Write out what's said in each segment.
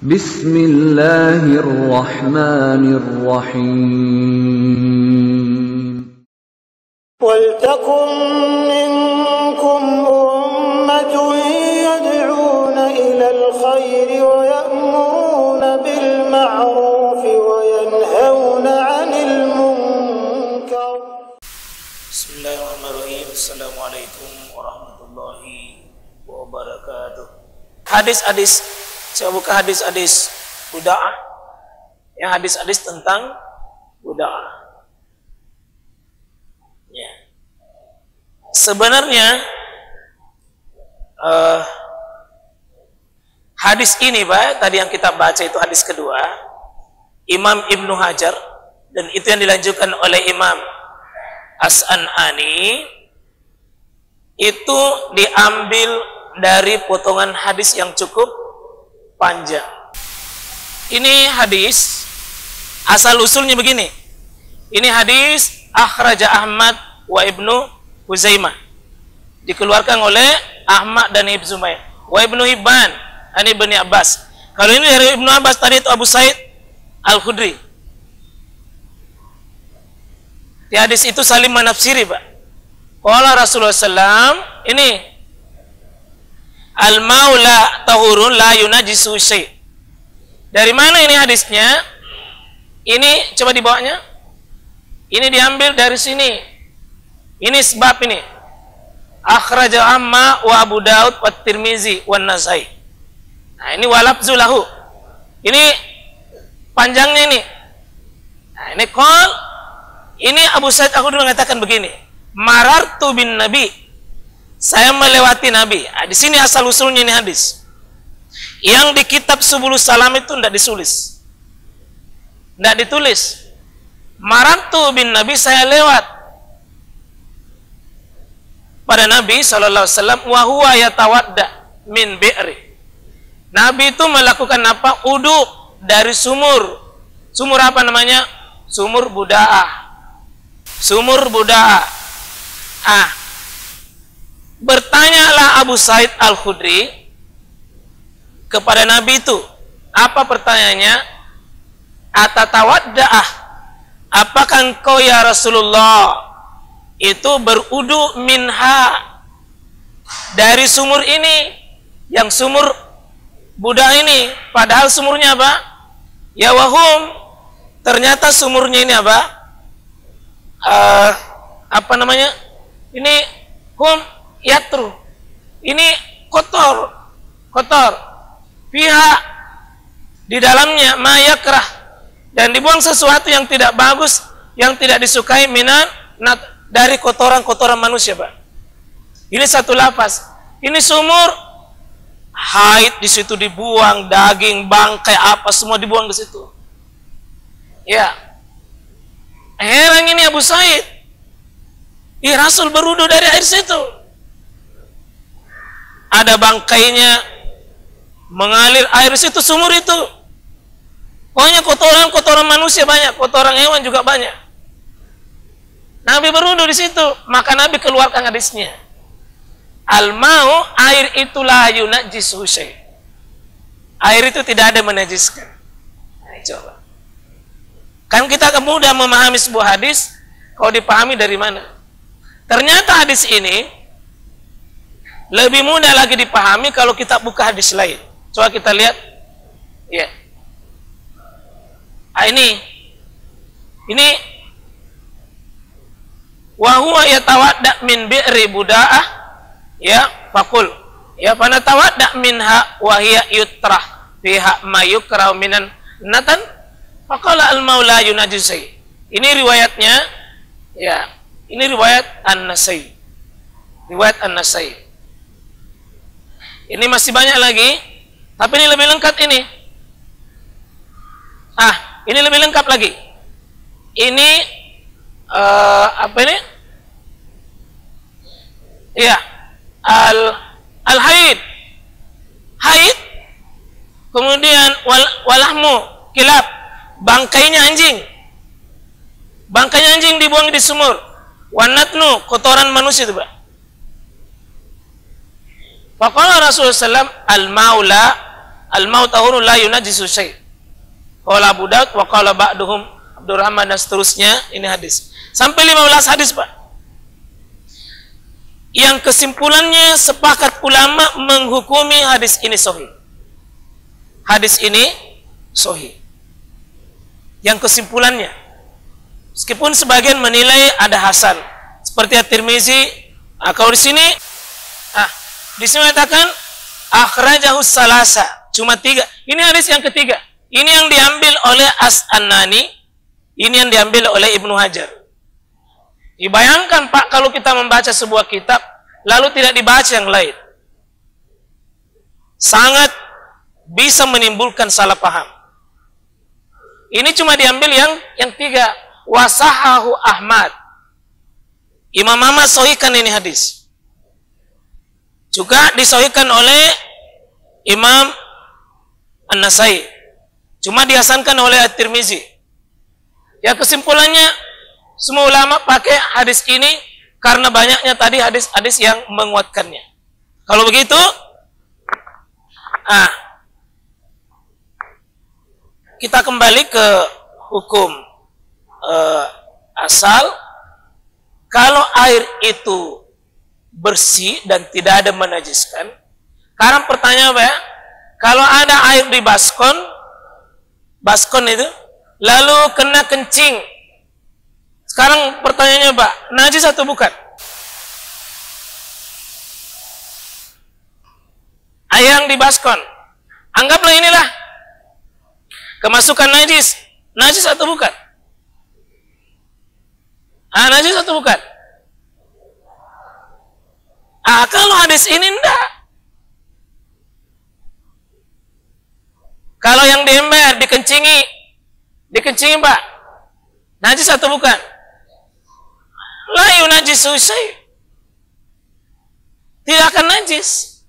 Bismillahirrahmanirrahim. وَلْتَكُنْ مِنْكُمْ أُمَّةٌ يَدْعُونَ إِلَى الْخَيْرِ وَيَأْمُرُونَ بِالْمَعْرُوفِ وَيَنْهَوْنَ عَنِ الْمُنْكَرِ. Bismillahirrahmanirrahim. Assalamualaikum warahmatullahi wabarakatuh. Hadis-hadis, saya buka hadis-hadis buda'ah, yang hadis-hadis tentang buda'ah. Ya. Sebenarnya hadis ini, Pak, tadi yang kita baca itu hadis kedua, Imam Ibnu Hajar, dan itu yang dilanjutkan oleh Imam As-San'ani, itu diambil dari potongan hadis yang cukup panjang. Ini hadis asal usulnya begini. Ini hadis akhraja Ahmad wa Ibnu Huzaimah, dikeluarkan oleh Ahmad dan Ibnu Zumair, wa Ibnu Hibban an Ibnu Abbas. Kalau ini dari Ibnu Abbas, tadi itu Abu Sa'id Al-Khudri. Di hadis itu saling menafsiri, Pak. Qala Rasulullah SAW, ini al-maula tahurun la yunajisu syai'. Dari mana ini hadisnya? Ini coba dibawanya. Ini diambil dari sini. Ini sebab ini. Akhraja Amma wa Abu Daud wa Tirmizi wa Nasai. Nah, ini walafzu lahu. Ini panjangnya ini. Nah, ini qol. Ini Abu Sa'id Al-Khudri mengatakan begini. Marartu bin Nabi. Saya melewati Nabi. Nah, di sini asal usulnya ini hadis. Yang di kitab Subulus Salam itu tidak ditulis. Tidak ditulis. Marartu bin Nabi, saya lewat pada Nabi SAW, wa huwa yatawadda min bi'ri. Nabi itu melakukan apa? Wudu dari sumur. Sumur apa namanya? Sumur Buda'ah. Sumur Buda'ah. Bertanyalah Abu Sa'id Al-Khudri kepada Nabi itu. Apa pertanyaannya? Atatawadda'ah, apakah engkau ya Rasulullah itu berudu minha, dari sumur ini, yang sumur Buddha ini? Padahal sumurnya apa? Ya wahum, ternyata sumurnya ini apa? Apa namanya? Ini hum yatru, ini kotor, kotor. Pihak di dalamnya mayakrah, dan dibuang sesuatu yang tidak bagus, yang tidak disukai dari kotoran-kotoran manusia, Pak. Ini satu lafaz. Ini sumur, haid di situ dibuang, daging, bangkai, apa semua dibuang ke situ. Ya. Heran ini Abu Sa'id. Rasul berudu dari air situ. Ada bangkainya, mengalir air situ, sumur itu. Pokoknya kotoran-kotoran manusia banyak, kotoran hewan juga banyak. Nabi berudu di situ, maka Nabi keluarkan hadisnya. Al-ma'u, air itu la yunajjisu syai'. Air itu tidak ada menajiskan. Nah, coba. Kan kita mudah memahami sebuah hadis kalau dipahami dari mana. Ternyata hadis ini lebih mudah lagi dipahami kalau kita buka hadis lain. Coba kita lihat. Ya. Ini wa huwa yatawadda min bi'ri buda'ah, ya, faqul ya fanatawadda minha wa hiya yutrah fiha ma yukrahu minan natan faqala al-maula yunajisi. Ini riwayatnya, ya, ini riwayat An-Nasai. Riwayat An-Nasai. Ini masih banyak lagi, tapi ini lebih lengkap ini. Ini lebih lengkap lagi. Ini apa ini? Ya, al-haid. Haid. Kemudian walahmu kilab. Bangkainya anjing. Bangkainya anjing dibuang di sumur. Wanatnu, kotoran manusia itu, Pak. Faqala Rasulullah SAW, al-maula al-maut tahurun la yunajjisu syai'. Qala Abu Daud wa qala ba'duhum Abdurrahman dan seterusnya. Ini hadis. Sampai 15 hadis, Pak. Yang kesimpulannya sepakat ulama menghukumi hadis ini sahih. Hadis ini sahih. Yang kesimpulannya, meskipun sebagian menilai ada hasan, seperti At-Tirmizi. Kalau di sini mengatakan akhrajahus salasa, cuma 3. Ini hadis yang ketiga. Ini yang diambil oleh As-Annani, ini yang diambil oleh Ibnu Hajar. Dibayangkan, Pak, kalau kita membaca sebuah kitab lalu tidak dibaca yang lain, sangat bisa menimbulkan salah paham. Ini cuma diambil yang 3. Wasahahu Ahmad. Imam Ahmad sahihkan ini hadis. Juga disahihkan oleh Imam An-Nasai. Cuma dihasankan oleh At-Tirmizi. Ya, kesimpulannya semua ulama pakai hadis ini karena banyaknya tadi hadis-hadis yang menguatkannya. Kalau begitu, kita kembali ke hukum asal. Kalau air itu bersih dan tidak ada menajiskan. Sekarang pertanyaan apa ya? Kalau ada air di baskon itu, lalu kena kencing. Sekarang pertanyaannya, Pak, najis atau bukan? Air yang di baskon, anggaplah inilah kemasukan najis. Najis atau bukan? Najis atau bukan? Kalau hadis ini enggak. Kalau yang diember, dikencingi, Pak, najis atau bukan? La yunajisu syai'. Tidak akan najis.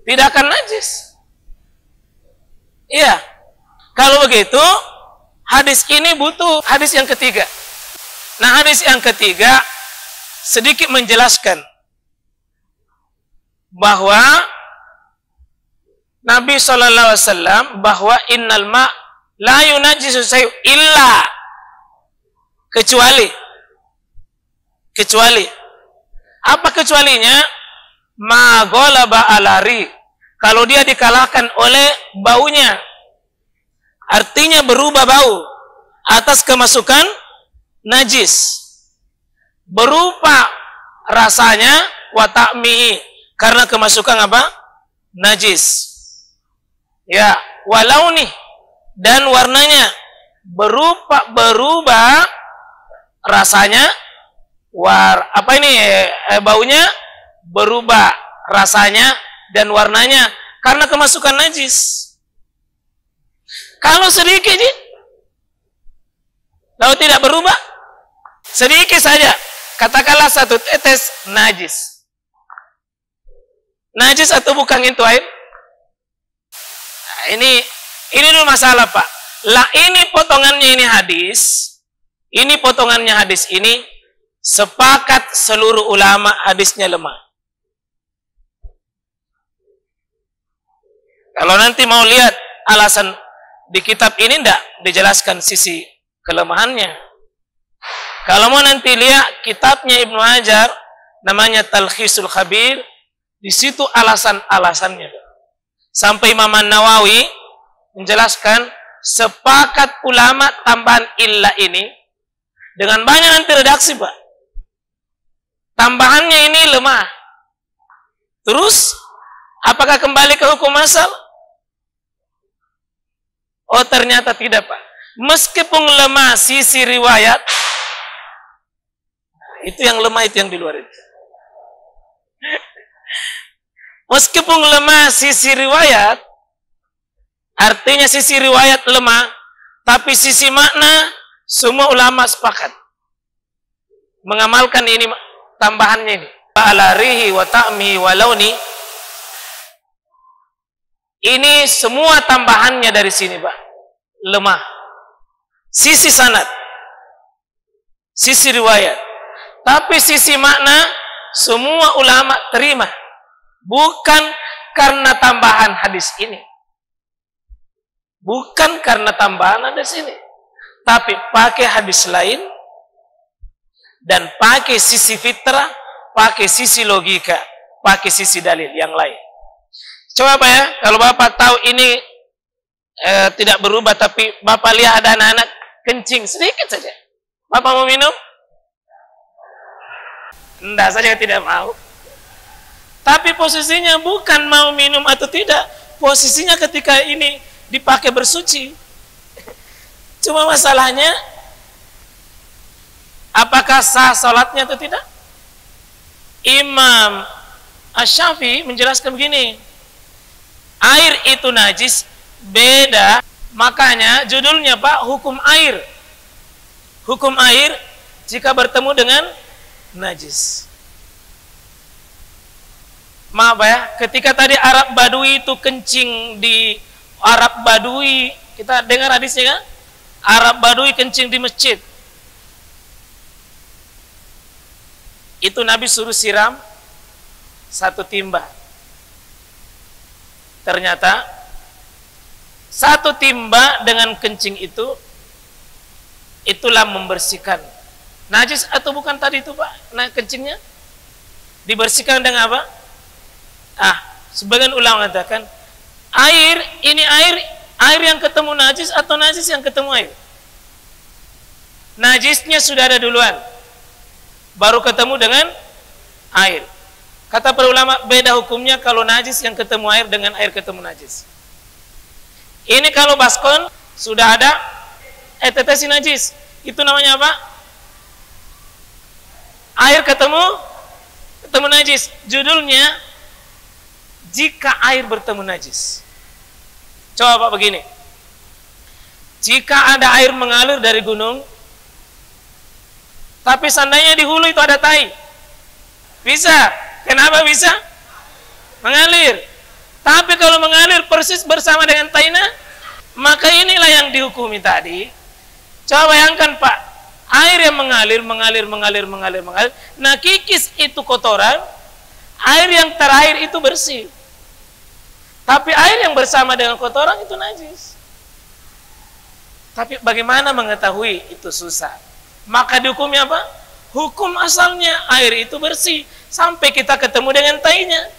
Tidak akan najis. Iya. Kalau begitu, hadis ini butuh hadis yang ketiga. Nah, hadis yang ketiga sedikit menjelaskan bahwa Nabi SAW bahwa innal ma la yunajjisu syai' illa, kecuali apa kecualinya? Ma ghalaba alari, kalau dia dikalahkan oleh baunya, artinya berubah bau atas kemasukan najis, berupa rasanya wa ta'mihi, karena kemasukan apa? Najis. Ya, walau nih, dan warnanya berubah rasanya, baunya berubah rasanya dan warnanya karena kemasukan najis. Kalau sedikit, lalu tidak berubah, sedikit saja, katakanlah 1 tetes najis. Najis atau bukan itu air? Ini dulu masalah, Pak. Lah, ini potongannya ini hadis. Ini potongannya hadis ini sepakat seluruh ulama hadisnya lemah. Kalau nanti mau lihat alasan di kitab ini, tidak dijelaskan sisi kelemahannya. Kalau mau nanti lihat kitabnya Ibnu Hajar, namanya Talkhisul Khabir, di situ alasan-alasannya. Sampai Imam Nawawi menjelaskan sepakat ulama tambahan illa ini dengan banyak nanti redaksi, Pak. Tambahannya ini lemah. Terus apakah kembali ke hukum asal? Oh, ternyata tidak, Pak. Meskipun lemah sisi riwayat, itu yang lemah, itu yang di luar itu. Meskipun lemah sisi riwayat, artinya sisi riwayat lemah, tapi sisi makna semua ulama sepakat mengamalkan ini, tambahannya ini. Alarihi wa ta'mi wa launi. Ini semua tambahannya dari sini, Pak, lemah. Sisi sanad, sisi riwayat, tapi sisi makna semua ulama terima. Bukan karena tambahan hadis ini. Bukan karena tambahan hadis ini. Tapi pakai hadis lain dan pakai sisi fitrah, pakai sisi logika, pakai sisi dalil yang lain. Coba Pak ya, kalau Bapak tahu ini tidak berubah, tapi Bapak lihat ada anak-anak kencing sedikit saja, Bapak mau minum? Enggak saja tidak mau. Tapi posisinya bukan mau minum atau tidak, posisinya ketika ini dipakai bersuci. Cuma masalahnya, apakah sah salatnya atau tidak? Imam Asy-Syafi'i menjelaskan begini, air itu najis, beda. Makanya judulnya Pak, hukum air. Hukum air jika bertemu dengan najis. Maaf ya, ketika tadi Arab Badui itu kencing di Arab Badui, kita dengar hadisnya kan? Arab Badui kencing di masjid. Itu Nabi suruh siram 1 timba. Ternyata 1 timba dengan kencing itu, itulah membersihkan. Najis atau bukan tadi itu Pak? Nah, kencingnya dibersihkan dengan apa? Sebagian ulama mengatakan air yang ketemu najis atau najis yang ketemu air. Najisnya sudah ada duluan, baru ketemu dengan air. Kata para ulama, beda hukumnya kalau najis yang ketemu air dengan air ketemu najis. Ini kalau baskon sudah ada tetesin najis, itu namanya apa? Air ketemu najis. Judulnya jika air bertemu najis. Coba Pak begini, jika ada air mengalir dari gunung, tapi seandainya di hulu itu ada tai, bisa? Kenapa bisa? Mengalir. Tapi kalau mengalir persis bersama dengan tainya, maka inilah yang dihukumi tadi. Coba bayangkan Pak, air yang mengalir. Nah, kikis itu kotoran, air yang terakhir itu bersih. Tapi air yang bersama dengan kotoran itu najis. Tapi bagaimana mengetahui? Itu susah. Maka dihukumnya apa? Hukum asalnya air itu bersih sampai kita ketemu dengan tainya.